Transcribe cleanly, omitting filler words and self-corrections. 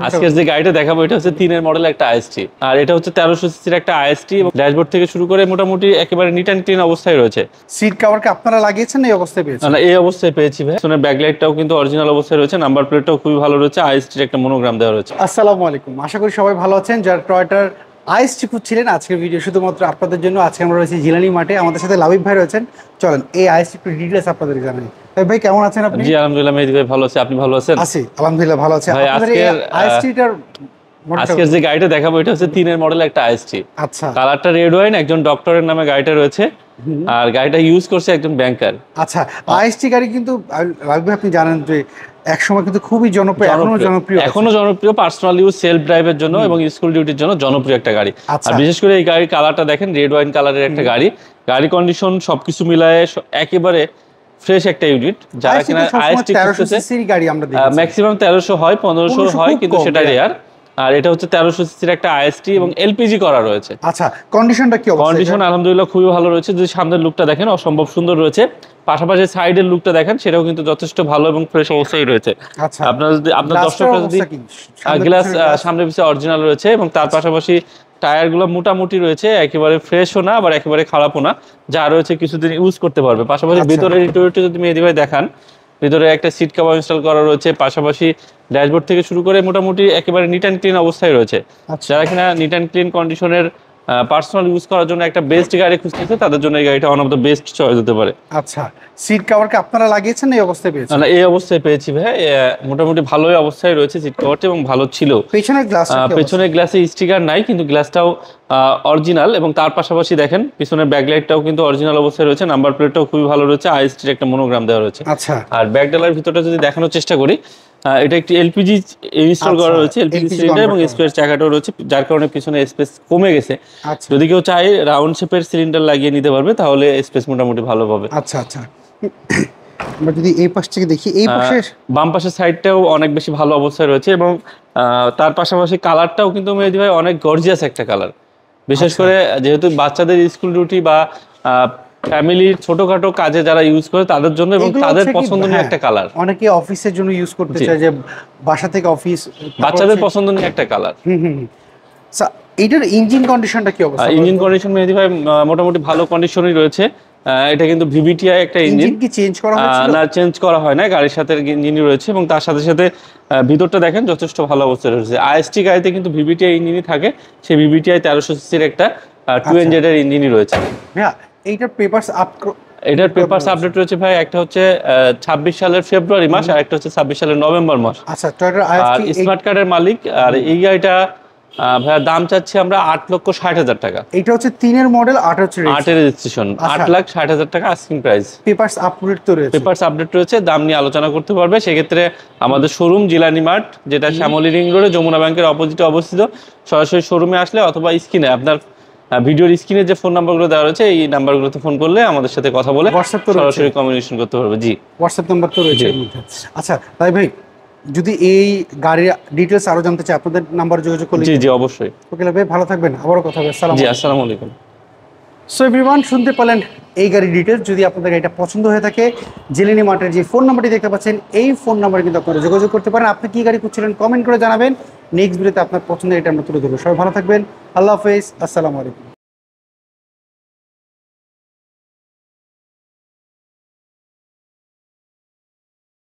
আজকের যে গাড়িটা দেখাবো এটা হচ্ছে 3 এর মডেল একটা আইএসটি, আর এটা হচ্ছে 1300 সিসির একটা আইএসটি এবং ড্যাশবোর্ড থেকে শুরু করে মোটামুটি একেবারে নিট অ্যান্ড ক্লিন অবস্থায় রয়েছে। সিট কভারকে আপনারা লাগিয়েছেন এই অবস্থায় পেয়েছেন? না, এই অবস্থায় পেয়েছি ভাই। পিছনের ব্যাকলাইটটাও কিন্তু অরিজিনাল অবস্থায় রয়েছে, নাম্বার প্লেটটাও খুবই ভালো রয়েছে, আইএসটির একটা মনোগ্রাম দেওয়া রয়েছে। আসসালামু আলাইকুম, আশা করি সবাই ভালো আছেন। যারা টয়োটার আইএসটি খুঁজছিলেন আজকের ভিডিও শুধুমাত্র আপনাদের জন্য। আজকে আমরা রয়েছি জিলানি মাঠে, আমাদের সাথে লাবিব ভাই রয়েছেন। চলেন এই আইএসটি একটু ডিটেইলস আপনাদের জানাই। ভাই কেমন আছেন আপনি? জি আলহামদুলিল্লাহ মেহেদী ভাই ভালো আছে, আপনি ভালো আছেন? আছি আলহামদুলিল্লাহ ভালো আছি। ভাই আজকের যে গাড়িটা দেখাবো এটা হচ্ছে 3 এর মডেল একটা আইএসটি। আচ্ছা, কালারটা রেড ওয়াইন, একজন ডক্টরের নামে গাড়িটা রয়েছে, আর গাড়িটা ইউজ করছে একজন ব্যাংকার। আচ্ছা, আইএসটি গাড়ি কিন্তু লাবিব ভাই আপনি জানেন যে একসময় কিন্তু খুবই জনপ্রিয়, এখনো জনপ্রিয় পার্সোনাল ইউজ, সেলফ ড্রাইভের জন্য এবং স্কুল ডিউটির জন্য জনপ্রিয় একটা গাড়ি। আর বিশেষ করে এই গাড়ির কালারটা দেখেন, রেড ওয়াইন কালারের একটা গাড়ি। গাড়ি কন্ডিশন সবকিছু মিলায়ে একেবারে ফ্রেশ একটা ইউনিট। যারা কিনা আইএসটি খুঁজতেছে, ম্যাক্সিমাম 1300 হয়, 1500 হয়, কিন্তু সেটা রেয়ার। আর এটা হচ্ছে 1300 সিসির একটা আইএসটি এবং এলপিজি করা রয়েছে। আচ্ছা, কন্ডিশনটা কি অবস্থা? কন্ডিশন আলহামদুলিল্লাহ খুবই ভালো রয়েছে। যদি সামনের লুকটা দেখেন অসম্ভব সুন্দর রয়েছে, পাশাপাশি সাইডের লুকটা দেখেন সেটাও কিন্তু যথেষ্ট ভালো এবং ফ্রেশ অবস্থায় রয়েছে। আচ্ছা, আপনার দর্শকরা যদি গ্লাস সামনে পিছে অরিজিনাল রয়েছে এবং তার পাশাপাশি টায়ারগুলো মোটামুটি রয়েছে, একেবারে ফ্রেশও না আবার একেবারে খারাপও না, যা রয়েছে কিছুদিন ইউজ করতে পারবে। পাশাপাশি ভিতরের ইন্টেরিয়রটা যদি মেহেদী ভাই দেখান, ভিতরে একটা সিট কভার ইনস্টল করা রয়েছে, পাশাপাশি ড্যাশবোর্ড থেকে শুরু করে মোটামুটি একেবারে নিট অ্যান্ড ক্লিন অবস্থায় রয়েছে। যারা কিনা নিট অ্যান্ড ক্লিন কন্ডিশনের পার্সোনাল ইউজ করার জন্য একটা বেস্ট গাড়ি খুঁজতেছে, তাদের জন্য এই গাড়িটা one of the best choice হতে পারে। আচ্ছা, সিট কভারকে আপনারা লাগিয়েছেন এই অবস্থায় পেয়েছেন? না, এই অবস্থায় পেয়েছি ভাই, মোটামুটি ভালোই অবস্থায় রয়েছে সিট কভারটা এবং ভালো ছিল। পেছনের গ্লাসে স্টিকার নাই, কিন্তু গ্লাসটাও অরিজিনাল এবং তার পাশাপাশি দেখেন পিছনের ব্যাকলাইটটাও কিন্তু অরিজিনাল অবস্থায় রয়েছে, নাম্বার প্লেটটাও খুবই ভালো রয়েছে, আইএসটির একটা মনোগ্রাম দেওয়া রয়েছে। আচ্ছা, আর ব্যাকডালার ভিতরটা যদি দেখানোর চেষ্টা করি, এটা একটি এলপিজি ইনস্টল করা রয়েছে, এলপিজি সিলিন্ডার এবং স্পেয়ার চাকাটাও রয়েছে, যার কারণে পিছনে স্পেস কমে গেছে। যদি কেউ চায় রাউন্ড শেপের সিলিন্ডার লাগিয়ে নিতে পারবে, তাহলে স্পেস মোটামুটি ভালো পাবে। আচ্ছা আচ্ছা, আমরা যদি এই পাশ থেকে দেখি, এই পাশে বাম পাশের সাইডটাও অনেক বেশি ভালো অবস্থায় রয়েছে এবং তার পাশাপাশি কালারটাও কিন্তু মেহেদী ভাই অনেক গর্জিয়াস একটা কালার। বিশেষ করে যেহেতু বাচ্চাদের স্কুল ডিউটি বা ফ্যামিলির ছোটখাটো কাজে যারা ইউজ করে তাদের জন্য এবং তাদের পছন্দনীয় একটা কালার। অনেকে অফিসের জন্য ইউজ করতে চায়, যে বাসা থেকে অফিস, বাচ্চাদের পছন্দনীয় একটা কালার। এইটার ইঞ্জিন কন্ডিশনটা কি অবস্থা? ইঞ্জিন কন্ডিশন মেহেদী ভাই মোটামুটি ভালো কন্ডিশনই রয়েছে। এটা কিন্তু ভিভিটিআই একটা ইঞ্জিন। কি চেঞ্জ করা হয়েছিল? না, চেঞ্জ করা হয় না, গাড়ির সাথে ইঞ্জিনই রয়েছে এবং তার সাথে সাথে ভিতরটা দেখেন যথেষ্ট ভালো অবস্থায় রয়েছে। আইএসটি গাড়িতে কিন্তু ভিভিটিআই ইঞ্জিনই থাকে, সেই ভিভিটিআই 1300 সিসির একটা 2NZ এর ইঞ্জিনই রয়েছে। হ্যাঁ, এইটার পেপারস এটার পেপারস আপডেট রয়েছে ভাই, একটা হচ্ছে 26 সালের ফেব্রুয়ারি মাস আর একটা হচ্ছে 26 সালের নভেম্বর মাস। আচ্ছা, টয়োটা আইএসটি স্মার্ট কার্ডের মালিক। আর এই গাড়িটা ভাইয়া দাম চাচ্ছি আমরা 8,60,000 টাকা। এটা হচ্ছে 3 এর মডেল, 8 হচ্ছে রেজিস্ট্রেশন, 8,60,000 টাকা আস্কিং প্রাইস। পেপারস আপডেট তো রয়েছে, পেপারস আপডেট রয়েছে, দাম নিয়ে আলোচনা করতে পারবে। সেক্ষেত্রে আমাদের শোরুম জিলানি মার্ট, যেটা শ্যামলী রিং রোডে যমুনা ব্যাংকের অপোজিটে অবস্থিত, সরাসরি শোরুমে আসলে অথবা স্ক্রিনে আপনার ভিডিওর স্ক্রিনে যে ফোন নাম্বারগুলো দেওয়া রয়েছে, এই নাম্বারগুলোতে ফোন করলে আমাদের সাথে কথা বলে সরাসরি কমিউনিকেশন করতে পারবে। জি, হোয়াটসঅ্যাপ নাম্বার তো রয়েছে। আচ্ছা তাই ভাই, যদি এই গাড়ির ডিটেলস আরো জানতে চাই আপনাদের নাম্বার যোগাযোগ করলে? জি জি অবশ্যই। ওকে ভাই, ভালো থাকবেন, আবারও কথা হবে। আসসালামু আলাইকুম। সো এভরিওয়ান, শুনতে পেলেন এই গাড়ির ডিটেলস। যদি আপনাদের গাড়িটা পছন্দ হয়ে থাকে, জিলানি মার্টের যে ফোন নাম্বারটি দেখতে পাচ্ছেন, এই ফোন নাম্বারে কিন্তু আপনারা যোগাযোগ করতে পারেন। আপনি কি গাড়ি খুঁজছিলেন কমেন্ট করে জানাবেন, নেক্সট ভিডিওতে আপনার পছন্দের এটা আমরা তুলে ধরবো। সবাই ভালো থাকবেন, আল্লাহ হাফেজ, আসসালামু আলাইকুম।